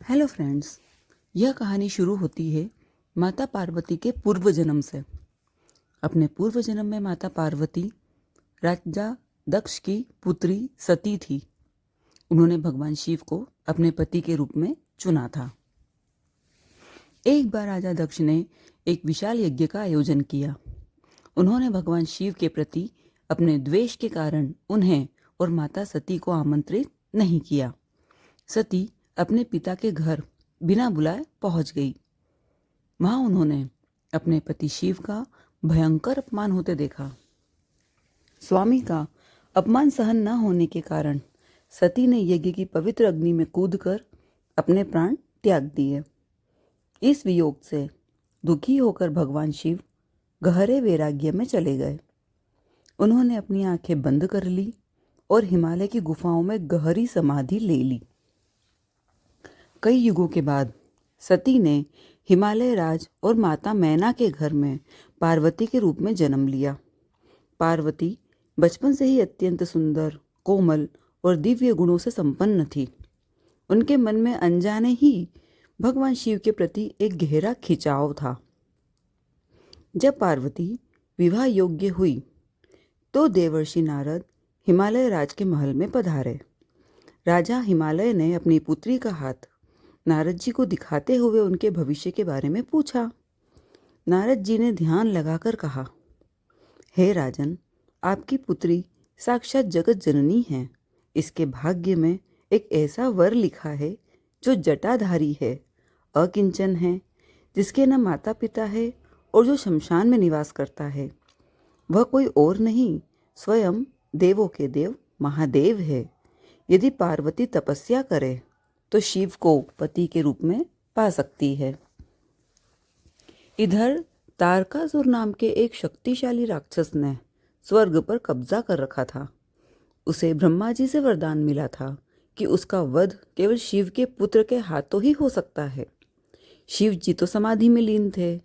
Hello friends, यह कहानी शुरू होती है माता पार्वती के पूर्व जन्म से। अपने पूर्व जन्म में माता पार्वती राजा दक्ष की पुत्री सती थी। उन्होंने भगवान शिव को अपने पति के रूप में चुना था। एक बार राजा दक्ष ने एक विशाल यज्ञ का आयोजन किया। उन्होंने भगवान शिव के प्रति अपने द्वेष के कारण उन्हें और माता सती को आमंत्रित नहीं किया। सती अपने पिता के घर बिना बुलाए पहुंच गई। वहां उन्होंने अपने पति शिव का भयंकर अपमान होते देखा। स्वामी का अपमान सहन न होने के कारण सती ने यज्ञ की पवित्र अग्नि में कूदकर अपने प्राण त्याग दिए। इस वियोग से दुखी होकर भगवान शिव गहरे वैराग्य में चले गए। उन्होंने अपनी आंखें बंद कर ली और हिमालय की गुफाओं में गहरी समाधि ले ली। कई युगों के बाद सती ने हिमालय राज और माता मैना के घर में पार्वती के रूप में जन्म लिया। पार्वती बचपन से ही अत्यंत सुंदर, कोमल और दिव्य गुणों से संपन्न थी। उनके मन में अनजाने ही भगवान शिव के प्रति एक गहरा खिंचाव था। जब पार्वती विवाह योग्य हुई तो देवर्षि नारद हिमालय राज के महल में पधारे। राजा हिमालय ने अपनी पुत्री का हाथ नारद जी को दिखाते हुए उनके भविष्य के बारे में पूछा। नारद जी ने ध्यान लगाकर कहा, हे राजन, आपकी पुत्री साक्षात जगत जननी है। इसके भाग्य में एक ऐसा वर लिखा है जो जटाधारी है, अकिंचन है, जिसके न माता पिता है और जो शमशान में निवास करता है। वह कोई और नहीं, स्वयं देवों के देव महादेव है। यदि पार्वती तपस्या करे तो शिव को पति के रूप में पा सकती है। इधर तारकासुर नाम के एक शक्तिशाली राक्षस ने स्वर्ग पर कब्जा कर रखा था। उसे ब्रह्मा जी से वरदान मिला था कि उसका वध केवल शिव के पुत्र के हाथों ही हो सकता है। शिव जी तो समाधि में लीन थे,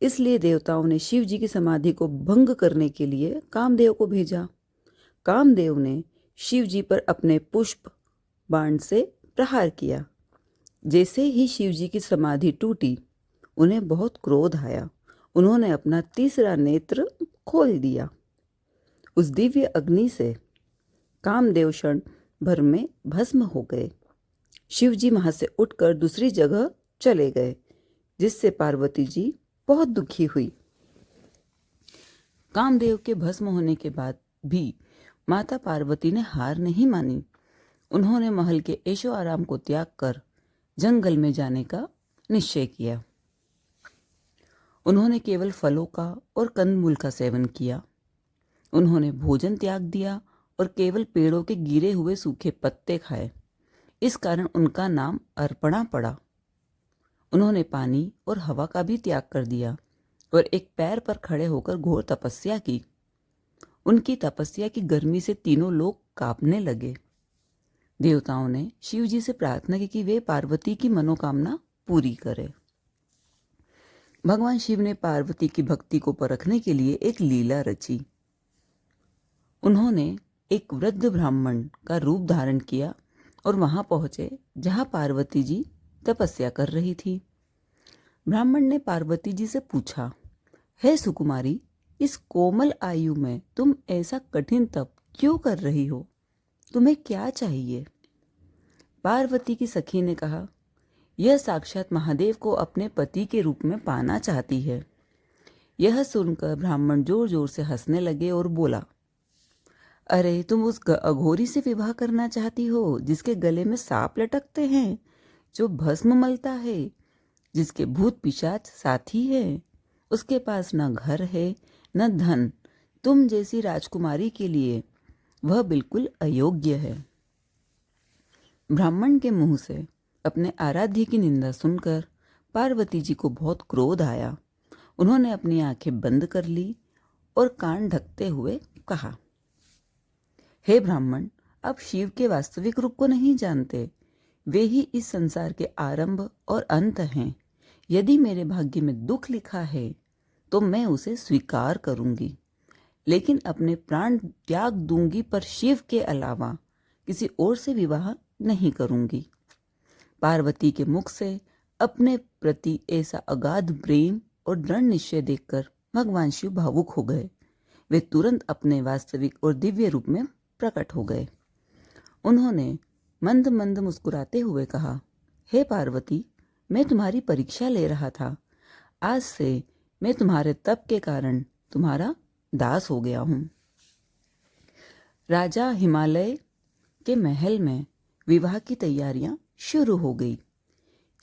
इसलिए देवताओं ने शिव जी की समाधि को भंग करने के लिए कामदेव को भेजा। कामदेव ने शिव जी पर अपने पुष्प बाण से प्रहार किया। जैसे ही शिव जी की समाधि टूटी, उन्हें बहुत क्रोध आया। उन्होंने अपना तीसरा नेत्र खोल दिया। उस दिव्य अग्नि से कामदेव क्षण भर में भस्म हो गए। शिव जी वहां से उठकर दूसरी जगह चले गए, जिससे पार्वती जी बहुत दुखी हुई। कामदेव के भस्म होने के बाद भी माता पार्वती ने हार नहीं मानी। उन्होंने महल के ऐशो आराम को त्याग कर जंगल में जाने का निश्चय किया। उन्होंने केवल फलों का और कंदमूल का सेवन किया। उन्होंने भोजन त्याग दिया और केवल पेड़ों के गिरे हुए सूखे पत्ते खाए। इस कारण उनका नाम अर्पणा पड़ा। उन्होंने पानी और हवा का भी त्याग कर दिया और एक पैर पर खड़े होकर घोर तपस्या की। उनकी तपस्या की गर्मी से तीनों लोग कांपने लगे। देवताओं ने शिव जी से प्रार्थना की कि वे पार्वती की मनोकामना पूरी करें। भगवान शिव ने पार्वती की भक्ति को परखने के लिए एक लीला रची। उन्होंने एक वृद्ध ब्राह्मण का रूप धारण किया और वहां पहुंचे जहां पार्वती जी तपस्या कर रही थी। ब्राह्मण ने पार्वती जी से पूछा, हे सुकुमारी, इस कोमल आयु में तुम ऐसा कठिन तप क्यों कर रही हो? तुम्हें क्या चाहिए? पार्वती की सखी ने कहा, यह साक्षात महादेव को अपने पति के रूप में पाना चाहती है। यह सुनकर ब्राह्मण जोर जोर से हंसने लगे और बोला, अरे तुम उस अघोरी से विवाह करना चाहती हो जिसके गले में सांप लटकते हैं, जो भस्म मलता है, जिसके भूत पिशाच साथी है, उसके पास न घर है न धन। तुम जैसी राजकुमारी के लिए वह बिल्कुल अयोग्य है। ब्राह्मण के मुंह से अपने आराध्य की निंदा सुनकर पार्वती जी को बहुत क्रोध आया। उन्होंने अपनी आंखें बंद कर ली और कान ढकते हुए कहा, हे ब्राह्मण, आप शिव के वास्तविक रूप को नहीं जानते। वे ही इस संसार के आरंभ और अंत हैं। यदि मेरे भाग्य में दुख लिखा है तो मैं उसे स्वीकार करूंगी, लेकिन अपने प्राण त्याग दूंगी, पर शिव के अलावा किसी और से विवाह नहीं करूंगी। पार्वती के मुख से अपने प्रति ऐसा अगाध प्रेम और दृढ़ निश्चय देखकर भगवान शिव भावुक हो गए। वे तुरंत अपने वास्तविक और दिव्य रूप में प्रकट हो गए। उन्होंने मंद मंद मुस्कुराते हुए कहा, हे पार्वती, मैं तुम्हारी परीक्षा ले रहा था। आज से मैं तुम्हारे तप के कारण तुम्हारा दास हो गया हूँ। राजा हिमालय के महल में विवाह की तैयारियां शुरू हो गई।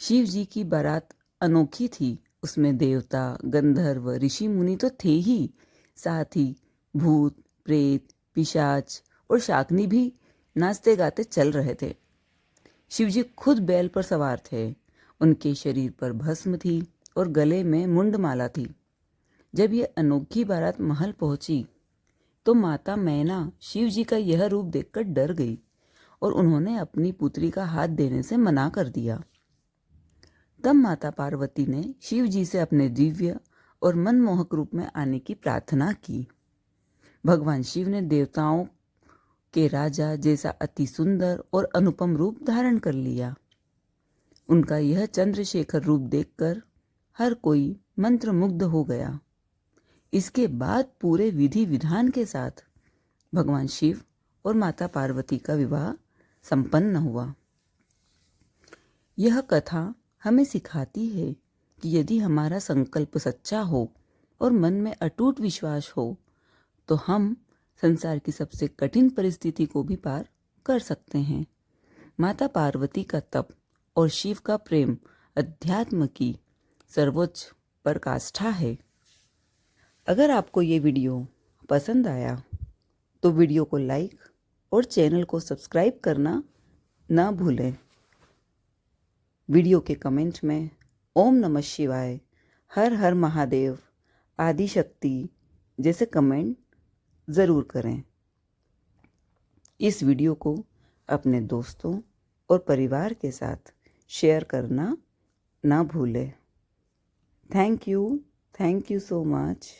शिव जी की बारात अनोखी थी। उसमें देवता, गंधर्व, ऋषि मुनि तो थे ही, साथ ही भूत, प्रेत, पिशाच और शाकनी भी नाचते गाते चल रहे थे। शिव जी खुद बैल पर सवार थे। उनके शरीर पर भस्म थी और गले में मुंडमाला थी। जब ये अनोखी बारात महल पहुंची तो माता मैना शिव जी का यह रूप देखकर डर गई और उन्होंने अपनी पुत्री का हाथ देने से मना कर दिया। तब माता पार्वती ने शिव जी से अपने दिव्य और मनमोहक रूप में आने की प्रार्थना की। भगवान शिव ने देवताओं के राजा जैसा अति सुंदर और अनुपम रूप धारण कर लिया। उनका यह चंद्रशेखर रूप देखकर हर कोई मंत्रमुग्ध हो गया। इसके बाद पूरे विधि विधान के साथ भगवान शिव और माता पार्वती का विवाह संपन्न हुआ। यह कथा हमें सिखाती है कि यदि हमारा संकल्प सच्चा हो और मन में अटूट विश्वास हो तो हम संसार की सबसे कठिन परिस्थिति को भी पार कर सकते हैं। माता पार्वती का तप और शिव का प्रेम अध्यात्म की सर्वोच्च पराकाष्ठा है। अगर आपको ये वीडियो पसंद आया तो वीडियो को लाइक और चैनल को सब्सक्राइब करना ना भूलें। वीडियो के कमेंट में ओम नमः शिवाय, हर हर महादेव, आदि शक्ति जैसे कमेंट ज़रूर करें। इस वीडियो को अपने दोस्तों और परिवार के साथ शेयर करना ना भूलें। Thank you so much.